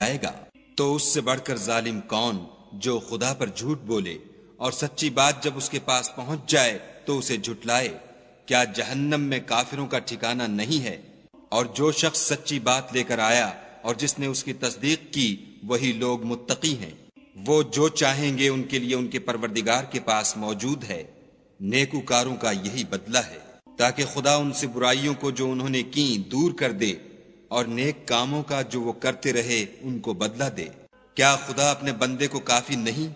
جائے گا۔ تو اس سے بڑھ کر ظالم کون جو خدا پر جھوٹ بولے اور سچی بات جب اس کے پاس پہنچ جائے تو اسے جھٹلائے؟ کیا جہنم میں کافروں کا ٹھکانہ نہیں ہے؟ اور جو شخص سچی بات لے کر آیا اور جس نے اس کی تصدیق کی وہی لوگ متقی ہیں۔ وہ جو چاہیں گے ان کے لیے ان کے پروردگار کے پاس موجود ہے۔ نیکوکاروں کا یہی بدلہ ہے، تاکہ خدا ان سے برائیوں کو جو انہوں نے کی دور کر دے اور نیک کاموں کا جو وہ کرتے رہے ان کو بدلہ دے۔ کیا خدا اپنے بندے کو کافی نہیں؟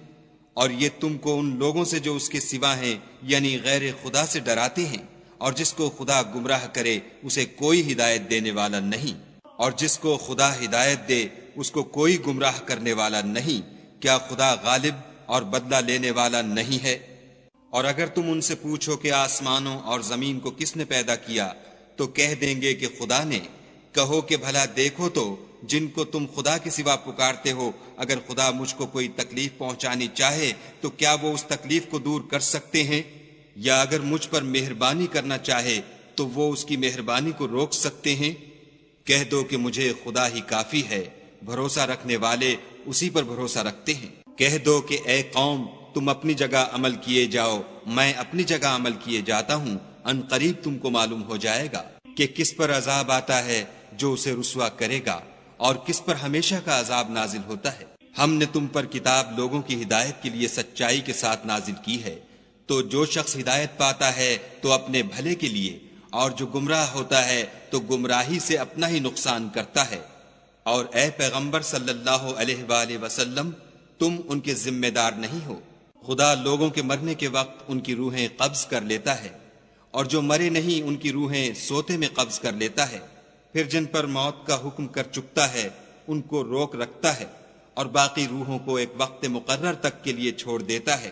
اور یہ تم کو ان لوگوں سے جو اس کے سوا ہیں یعنی غیر خدا سے ڈراتے ہیں، اور جس کو خدا گمراہ کرے اسے کوئی ہدایت دینے والا نہیں، اور جس کو خدا ہدایت دے اس کو کوئی گمراہ کرنے والا نہیں۔ کیا خدا غالب اور بدلہ لینے والا نہیں ہے؟ اور اگر تم ان سے پوچھو کہ آسمانوں اور زمین کو کس نے پیدا کیا تو کہہ دیں گے کہ خدا نے۔ کہو کہ بھلا دیکھو تو جن کو تم خدا کے سوا پکارتے ہو، اگر خدا مجھ کو کوئی تکلیف پہنچانی چاہے تو کیا وہ اس تکلیف کو دور کر سکتے ہیں؟ یا اگر مجھ پر مہربانی کرنا چاہے تو وہ اس کی مہربانی کو روک سکتے ہیں؟ کہہ دو کہ مجھے خدا ہی کافی ہے، بھروسہ رکھنے والے اسی پر بھروسہ رکھتے ہیں۔ کہہ دو کہ اے قوم تم اپنی جگہ عمل کیے جاؤ، میں اپنی جگہ عمل کیے جاتا ہوں، ان قریب تم کو معلوم ہو جائے گا کہ کس پر عذاب آتا ہے جو اسے رسوا کرے گا، اور کس پر ہمیشہ کا عذاب نازل ہوتا ہے۔ ہم نے تم پر کتاب لوگوں کی ہدایت کے لیے سچائی کے ساتھ نازل کی ہے، تو جو شخص ہدایت پاتا ہے تو اپنے بھلے کے لیے، اور جو گمراہ ہوتا ہے تو گمراہی سے اپنا ہی نقصان کرتا ہے۔ اور اے پیغمبر صلی اللہ علیہ وآلہ وسلم تم ان کے ذمہ دار نہیں ہو۔ خدا لوگوں کے مرنے کے وقت ان کی روحیں قبض کر لیتا ہے، اور جو مرے نہیں ان کی روحیں سوتے میں قبض کر لیتا ہے، پھر جن پر موت کا حکم کر چکتا ہے ان کو روک رکھتا ہے، اور باقی روحوں کو ایک وقت مقرر تک کے لیے چھوڑ دیتا ہے۔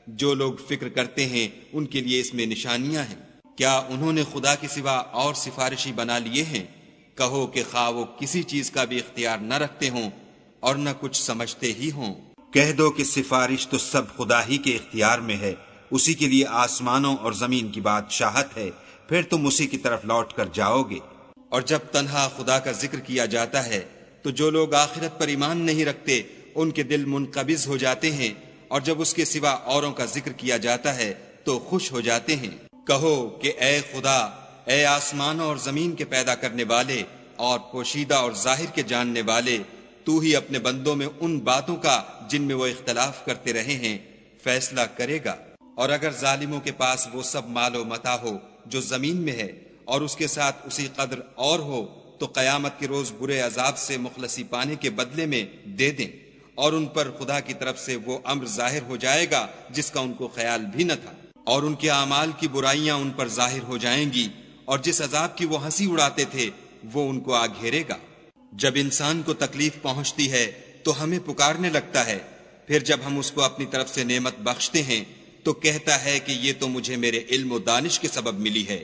جو لوگ فکر کرتے ہیں ان کے لیے اس میں نشانیاں ہیں۔ کیا انہوں نے خدا کے سوا اور سفارشی بنا لیے ہیں؟ کہو کہ خواہ وہ کسی چیز کا بھی اختیار نہ رکھتے ہوں اور نہ کچھ سمجھتے ہی ہوں۔ کہہ دو کہ سفارش تو سب خدا ہی کے اختیار میں ہے، اسی کے لیے آسمانوں اور زمین کی بادشاہت ہے، پھر تم اسی کی طرف لوٹ کر جاؤ گے۔ اور جب تنہا خدا کا ذکر کیا جاتا ہے تو جو لوگ آخرت پر ایمان نہیں رکھتے ان کے دل منقبض ہو جاتے ہیں، اور جب اس کے سوا اوروں کا ذکر کیا جاتا ہے تو خوش ہو جاتے ہیں۔ کہو کہ اے خدا، اے آسمانوں اور زمین کے پیدا کرنے والے اور پوشیدہ اور ظاہر کے جاننے والے، تو ہی اپنے بندوں میں ان باتوں کا جن میں وہ اختلاف کرتے رہے ہیں فیصلہ کرے گا۔ اور اگر ظالموں کے پاس وہ سب مال و متاع ہو جو زمین میں ہے اور اس کے ساتھ اسی قدر اور ہو تو قیامت کے روز برے عذاب سے مخلصی پانے کے بدلے میں دے دیں، اور ان پر خدا کی طرف سے وہ امر ظاہر ہو جائے گا جس کا ان کو خیال بھی نہ تھا، اور ان کے اعمال کی برائیاں ان پر ظاہر ہو جائیں گی، اور جس عذاب کی وہ ہنسی اڑاتے تھے وہ ان کو آ گھیرے گا۔ جب انسان کو تکلیف پہنچتی ہے تو ہمیں پکارنے لگتا ہے، پھر جب ہم اس کو اپنی طرف سے نعمت بخشتے ہیں تو کہتا ہے کہ یہ تو مجھے میرے علم و دانش کے سبب ملی ہے۔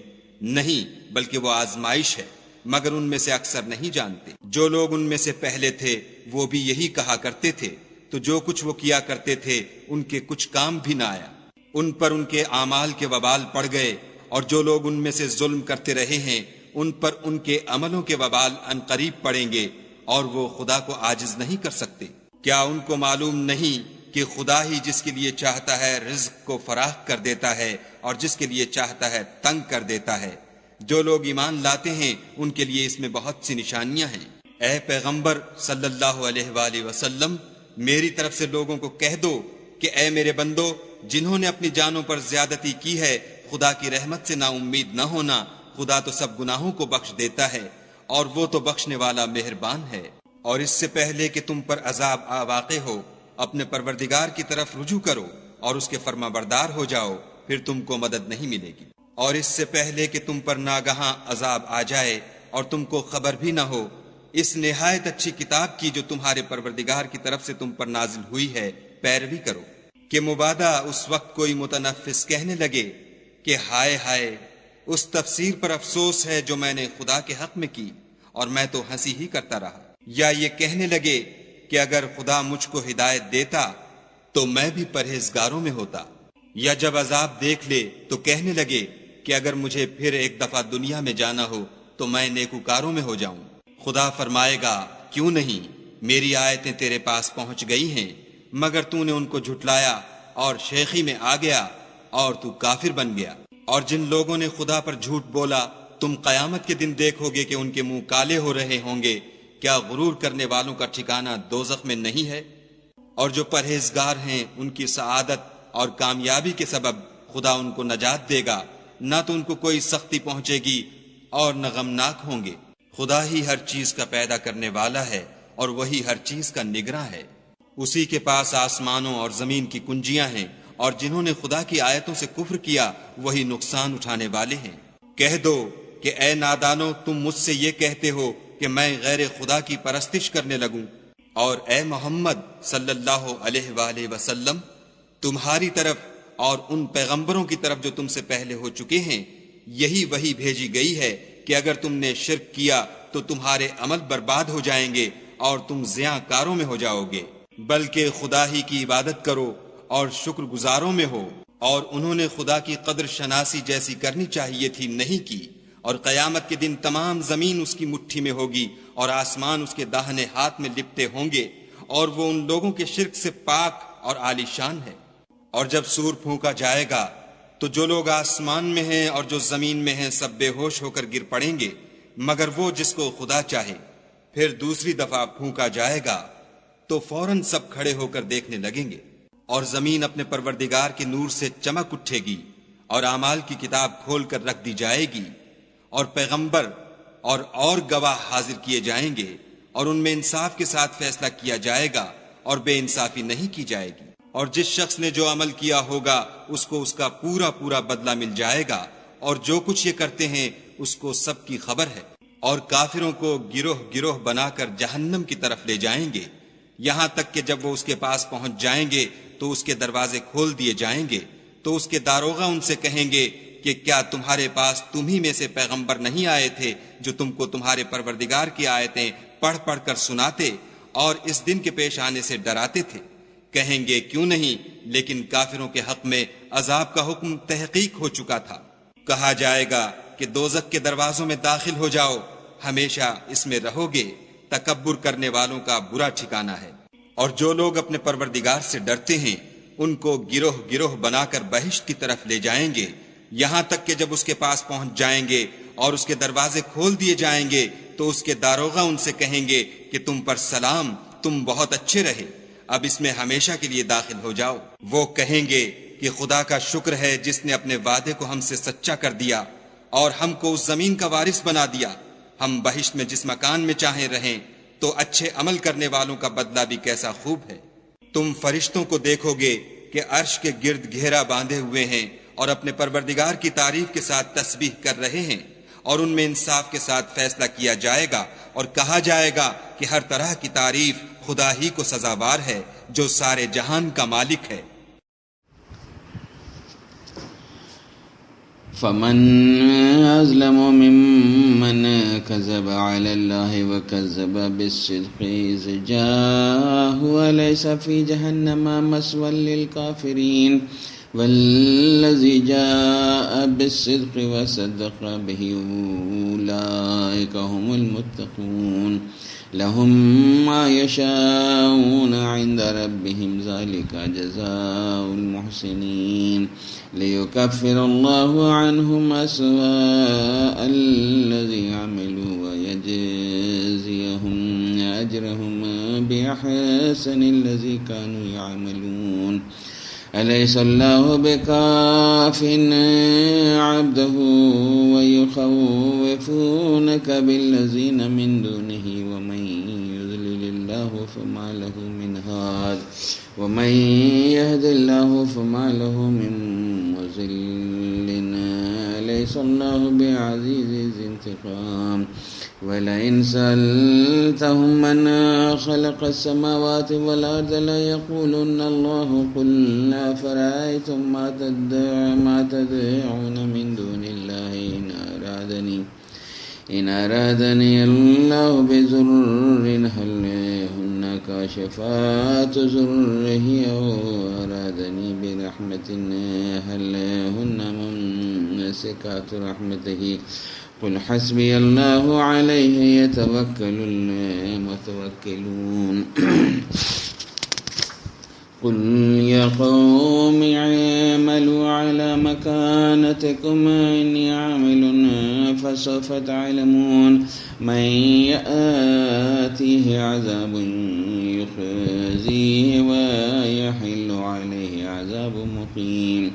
نہیں، بلکہ وہ آزمائش ہے، مگر ان میں سے اکثر نہیں جانتے۔ جو لوگ ان میں سے پہلے تھے وہ بھی یہی کہا کرتے تھے، تو جو کچھ وہ کیا کرتے تھے ان کے کچھ کام بھی نہ آیا، ان پر ان کے اعمال کے وبال پڑ گئے، اور جو لوگ ان میں سے ظلم کرتے رہے ہیں ان پر ان کے عملوں کے وبال ان قریب پڑیں گے، اور وہ خدا کو عاجز نہیں کر سکتے۔ کیا ان کو معلوم نہیں کہ خدا ہی جس کے لیے چاہتا ہے رزق کو فراخ کر دیتا ہے اور جس کے لیے چاہتا ہے تنگ کر دیتا ہے؟ جو لوگ ایمان لاتے ہیں ان کے لیے اس میں بہت سی نشانیاں ہیں۔ اے پیغمبر صلی اللہ علیہ وآلہ وسلم میری طرف سے لوگوں کو کہہ دو کہ اے میرے بندو، جنہوں نے اپنی جانوں پر زیادتی کی ہے خدا کی رحمت سے نا امید نہ ہونا، خدا تو سب گناہوں کو بخش دیتا ہے اور وہ تو بخشنے والا مہربان ہے۔ اور اس سے پہلے کہ تم پر عذاب واقع ہو اپنے پروردگار کی طرف رجوع کرو اور اس کے فرما بردار ہو جاؤ، پھر تم کو مدد نہیں ملے گی۔ اور اس سے پہلے کہ تم پر ناگہاں عذاب آ جائے اور تم کو خبر بھی نہ ہو، اس نہایت اچھی کتاب کی جو تمہارے پروردگار کی طرف سے تم پر نازل ہوئی ہے پیروی کرو، کہ مبادا اس وقت کوئی متنفس کہنے لگے کہ ہائے ہائے، اس تفسیر پر افسوس ہے جو میں نے خدا کے حق میں کی اور میں تو ہنسی ہی کرتا رہا، یا یہ کہنے لگے کہ اگر خدا مجھ کو ہدایت دیتا تو میں بھی پرہیزگاروں میں ہوتا، یا جب عذاب دیکھ لے تو کہنے لگے کہ اگر مجھے پھر ایک دفعہ دنیا میں جانا ہو تو میں نیکوکاروں میں ہو جاؤں۔ خدا فرمائے گا کیوں نہیں، میری آیتیں تیرے پاس پہنچ گئی ہیں مگر تو نے ان کو جھٹلایا اور شیخی میں آ گیا اور تو کافر بن گیا۔ اور جن لوگوں نے خدا پر جھوٹ بولا تم قیامت کے دن دیکھو گے کہ ان کے منہ کالے ہو رہے ہوں گے، کیا غرور کرنے والوں کا ٹھکانہ دوزخ میں نہیں ہے؟ اور جو پرہیزگار ہیں ان کی سعادت اور کامیابی کے سبب خدا ان کو نجات دے گا، نہ تو ان کو کوئی سختی پہنچے گی اور نہ غمناک ہوں گے۔ خدا ہی ہر چیز کا پیدا کرنے والا ہے اور وہی ہر چیز کا نگراں ہے۔ اسی کے پاس آسمانوں اور زمین کی کنجیاں ہیں، اور جنہوں نے خدا کی آیتوں سے کفر کیا وہی نقصان اٹھانے والے ہیں۔ کہہ دو کہ اے نادانو، تم مجھ سے یہ کہتے ہو کہ میں غیر خدا کی پرستش کرنے لگوں، اور اے محمد صلی اللہ علیہ وآلہ وسلم، تمہاری طرف اور ان پیغمبروں کی طرف جو تم سے پہلے ہو چکے ہیں یہی وحی بھیجی گئی ہے کہ اگر تم نے شرک کیا تو تمہارے عمل برباد ہو جائیں گے اور تم زیاں کاروں میں ہو جاؤ گے، بلکہ خدا ہی کی عبادت کرو اور شکر گزاروں میں ہو۔ اور انہوں نے خدا کی قدر شناسی جیسی کرنی چاہیے تھی نہیں کی، اور قیامت کے دن تمام زمین اس کی مٹھی میں ہوگی اور آسمان اس کے داہنے ہاتھ میں لپٹے ہوں گے، اور وہ ان لوگوں کے شرک سے پاک اور عالی شان ہے۔ اور جب سور پھونکا جائے گا تو جو لوگ آسمان میں ہیں اور جو زمین میں ہیں سب بے ہوش ہو کر گر پڑیں گے مگر وہ جس کو خدا چاہے۔ پھر دوسری دفعہ پھونکا جائے گا تو فوراً سب کھڑے ہو کر دیکھنے لگیں گے، اور زمین اپنے پروردگار کے نور سے چمک اٹھے گی اور اعمال کی کتاب کھول کر رکھ دی جائے گی، اور پیغمبر اور گواہ حاضر کیے جائیں گے، اور ان میں انصاف کے ساتھ فیصلہ کیا جائے گا اور بے انصافی نہیں کی جائے گی۔ اور جس شخص نے جو عمل کیا ہوگا اس کو اس کا پورا پورا بدلہ مل جائے گا، اور جو کچھ یہ کرتے ہیں اس کو سب کی خبر ہے۔ اور کافروں کو گروہ گروہ بنا کر جہنم کی طرف لے جائیں گے، یہاں تک کہ جب وہ اس کے پاس پہنچ جائیں گے تو اس کے دروازے کھول دیے جائیں گے، تو اس کے داروغہ ان سے کہیں گے کہ کیا تمہارے پاس تم ہی میں سے پیغمبر نہیں آئے تھے جو تم کو تمہارے پروردگار کی آیتیں پڑھ پڑھ کر سناتے اور اس دن کے پیش آنے سے ڈراتے تھے؟ کہیں گے کیوں نہیں، لیکن کافروں کے حق میں عذاب کا حکم تحقیق ہو چکا تھا۔ کہا جائے گا کہ دوزخ کے دروازوں میں داخل ہو جاؤ، ہمیشہ اس میں رہو گے، تکبر کرنے والوں کا برا ٹھکانہ ہے۔ اور جو لوگ اپنے پروردگار سے ڈرتے ہیں ان کو گروہ گروہ بنا کر بہشت کی طرف لے جائیں گے، یہاں تک کہ جب اس کے پاس پہنچ جائیں گے اور اس کے دروازے کھول دیے جائیں گے تو اس کے داروغہ ان سے کہیں گے کہ تم پر سلام، تم بہت اچھے رہے، اب اس میں ہمیشہ کے لیے داخل ہو جاؤ۔ وہ کہیں گے کہ خدا کا شکر ہے جس نے اپنے وعدے کو ہم سے سچا کر دیا اور ہم کو اس زمین کا وارث بنا دیا، ہم بہشت میں جس مکان میں چاہیں رہیں، تو اچھے عمل کرنے والوں کا بدلہ بھی کیسا خوب ہے۔ تم فرشتوں کو دیکھو گے کہ عرش کے گرد گھیرا باندھے ہوئے ہیں اور اپنے پروردگار کی تعریف کے ساتھ تسبیح کر رہے ہیں، اور ان میں انصاف کے ساتھ فیصلہ کیا جائے گا، اور کہا جائے گا کہ ہر طرح کی تعریف خدا ہی کو سزاوار ہے جو سارے جہان کا مالک ہے۔ فمن أظلم ممن كذب على الله وكذب بالصدق إذ جاءه أليس في جهنم مثوى للكافرين والذي جاء بالصدق وصدق به أولئك هم المتقون لهم ما يشاءون عند ربهم ذلك جزاء المحسنين ليكفر الله عنهم أسوأ الذي عملوا ويجزيهم أجرهم بأحسن الذي كانوا يعملون أليس الله بكاف عبده ويخوفونك بالذين من دونه ومن يضلل الله فما له من هاد ومن يهد الله فما له من مضل أليس الله بعزيز ذي انتقام ولئن سألتهم من خلق السماوات والأرض ليقولن الله قل أفرأيتم ما تدعون من دون الله إن أرادني الله بضر هل هن كاشفات ضره أو أرادني برحمة هل هن ممسكات رحمته قل حسبي الله عليه يتوكل المتوكلون قل يا قوم اعملوا على مكانتكم إني عامل فسوف تعلمون من يأتيه عذاب يخزيه ويحل عليه عذاب مقيم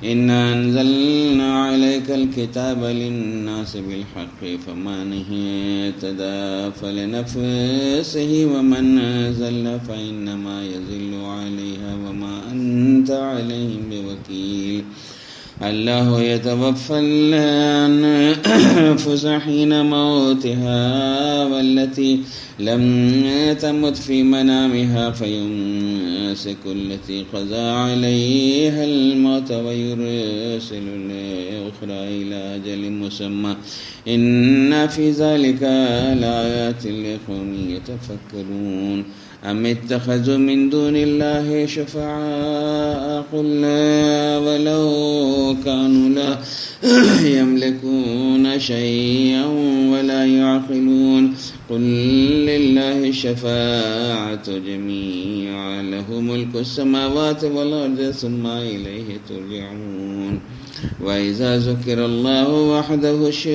إنا أنزلنا عليك الكتاب للناس بالحق فمن اهتدى فلنفسه ومن زل فإنما يزل عليها وما أنت عليهم بوكيل الله يتوفى الأنفس حين موتها والتي لم تمت في منامها فيمسك التي قضى عليها الموت ويرسل الأخرى إلى أجل مسمى إن في ذلك لآيات لقوم يتفكرون أم اتخذوا من دون الله شفعاء قل لا ولو كانوا لا يملكون شيئا ولا يعقلون قل لله الشفاعة جميعا له ملك السماوات والأرض ثم إليه ترجعون وإذا ذكر الله وحده اشمأزت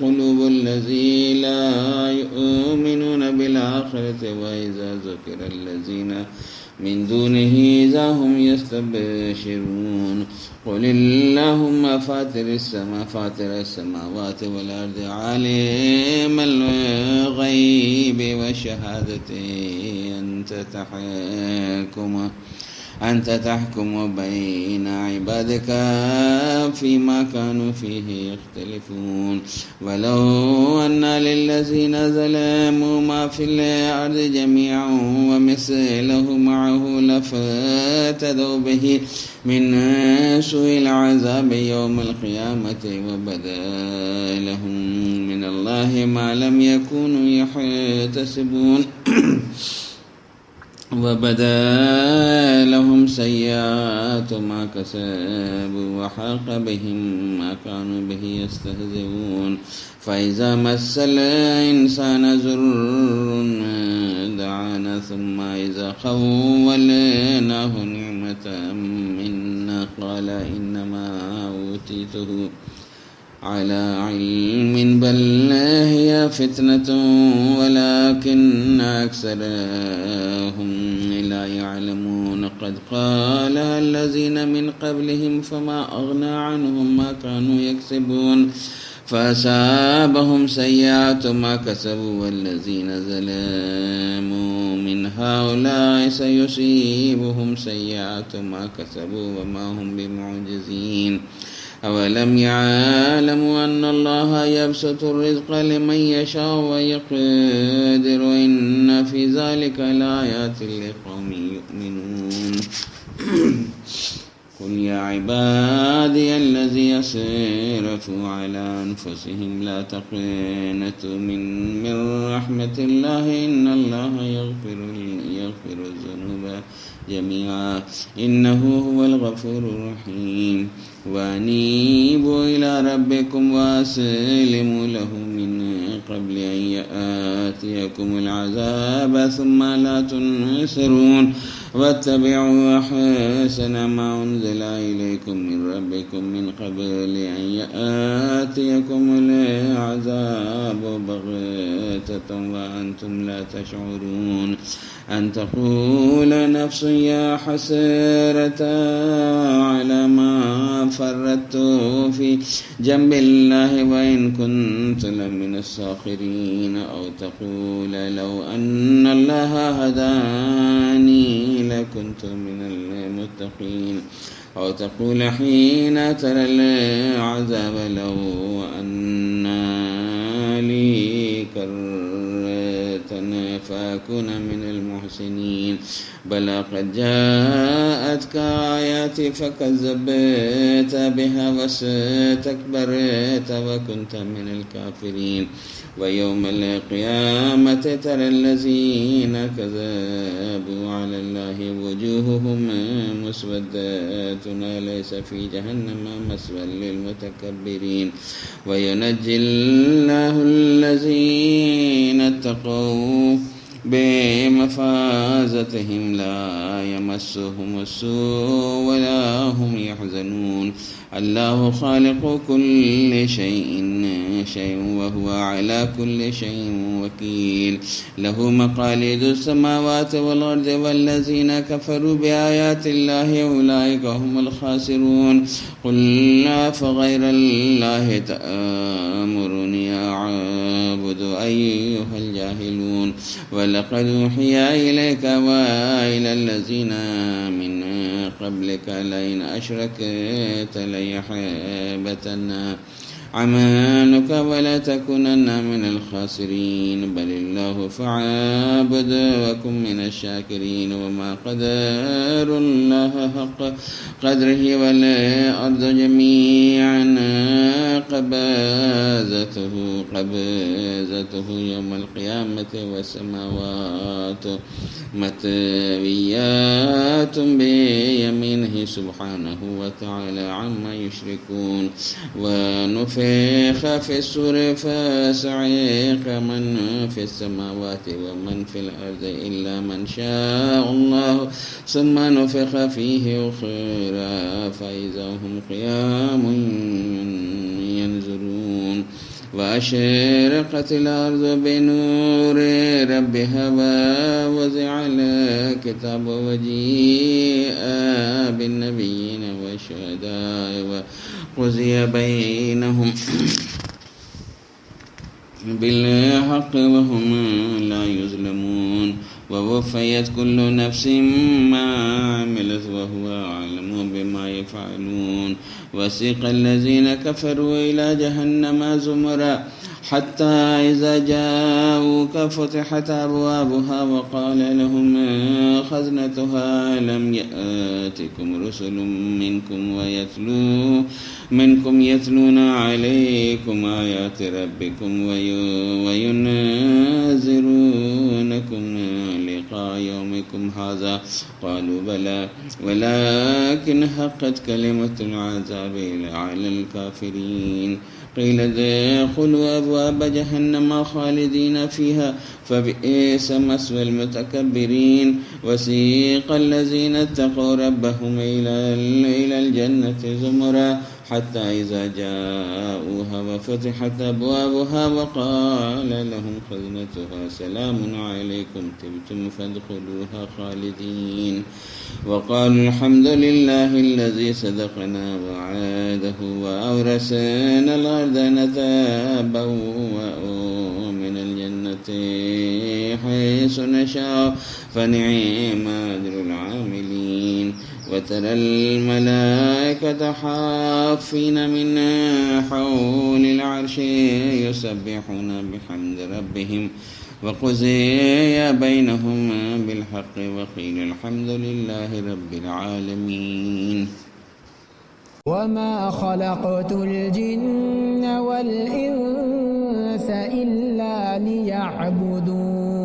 قلوب الذين لا يؤمنون بالآخرة وإذا ذكر الذين من دونه إذا هم يستبشرون قل اللهم فاطر السماوات والأرض عالم الغيب والشهادة أنت تحكم بين عبادك فيما كانوا فيه يختلفون ولو أن للذين ظلموا ما في الأرض جميعا ومثله معه لافتدوا به من سوء العذاب يوم القيامة وبدا لهم من الله ما لم يكونوا يحتسبون وبدا لهم سيئات ما كسبوا وحاق بهم ما كانوا به يستهزئون فإذا مس الإنسان ضر دعانا ثم إذا خولناه نعمة منا قال إنما أوتيته على علم بل هي فتنة ولكن أكثرهم لا يعلمون قد قال الذين من قبلهم فما أغنى عنهم ما كانوا يكسبون فأصابهم سيئات ما كسبوا والذين ظلموا من هؤلاء سيصيبهم سيئات ما كسبوا وما هم بمعجزين أولم يعلموا أن الله يبسط الرزق لمن يشاء ويقدر إن في ذلك لآيات لقوم يؤمنون قل يا عبادي الذين أسرفوا على أنفسهم لا تقنطوا من رحمة الله إن الله يغفر الذنوب جميعا إنه هو الغفور الرحيم وأنيبوا إلى ربكم وأسلموا له من قبل أن يأتيكم العذاب ثم لا تنصرون واتبعوا أحسن ما أنزل إليكم من ربكم من قبل أن يأتيكم العذاب بغتة وأنتم لا تشعرون أن تقول نفس يا حسرة على ما فرطت في جنب الله وإن كنت لمن الساخرين أو تقول لو أن الله هداني لكنت من المتقين أو تقول حين ترى العذاب لو أن لي كرة فأكون من المحسنين بلى قد جاء جاءتك آياتي فكذبت بها واستكبرت وكنت من الكافرين ويوم القيامة ترى الذين كذبوا على الله وجوههم مسودة أليس في جهنم مثوى للمتكبرين وينجي الله الذين اتقوا بمفازتهم لا يمسهم السوء ولا هم يحزنون الله خالق كل شيء وهو على كل شيء وكيل له مقاليد السماوات والأرض والذين كفروا بآيات الله أولئك هم الخاسرون قل فغير الله تأمرني أعبد أيها الجاهلون ولقد أوحي إليك وإلى الذين من قبلك لئن أشركت ليحبطن عملك ولا تكونن من الخاسرين بل الله فاعبد وكن من الشاكرين وما قدر الله حق قدره والأرض جميعا قبضته يوم القيامة والسماوات مطويات بيمينه سبحانه وتعالى عما يشركون ونفخ في السور فصعق من في السماوات ومن في الأرض إلا من شاء الله ثم نفخ فيه أخرى فإذا هم قيام ينظرون وأشرقت الأرض بنور ربها ووضع الكتاب وجيء بالنبيين والشهداء وقضي بينهم بالحق وهم لا يظلمون ووفيت كل نفس ما عملت وهو أعلم بما يفعلون وسيق الذين كفروا إلى جهنم زمرا حتى إذا جاءوك فتحت أبوابها وقال لهم خزنتها لم يأتكم رسل منكم يتلون عليكم آيات ربكم وينذرونكم لقاء يومكم هذا قالوا بلى ولكن حقت كلمة العذاب على الكافرين قيل ادخلوا أبواب جهنم خالدين فيها فبئس مثوى المتكبرين وسيق الذين اتقوا ربهم إلى الجنة زمرا حتى إذا جاءوها وفتحت أبوابها وقال لهم خزنتها سلام عليكم طبتم فادخلوها خالدين وقالوا الحمد لله الذي صدقنا وعاده وأورثنا الأرض نتبوأ من الجنة حيث نشاء فنعم أجر العاملين وترى الملائكة حافين من حول العرش يسبحون بحمد ربهم وقضي بينهم بالحق وقيل الحمد لله رب العالمين وما خلقت الجن والإنس إلا ليعبدون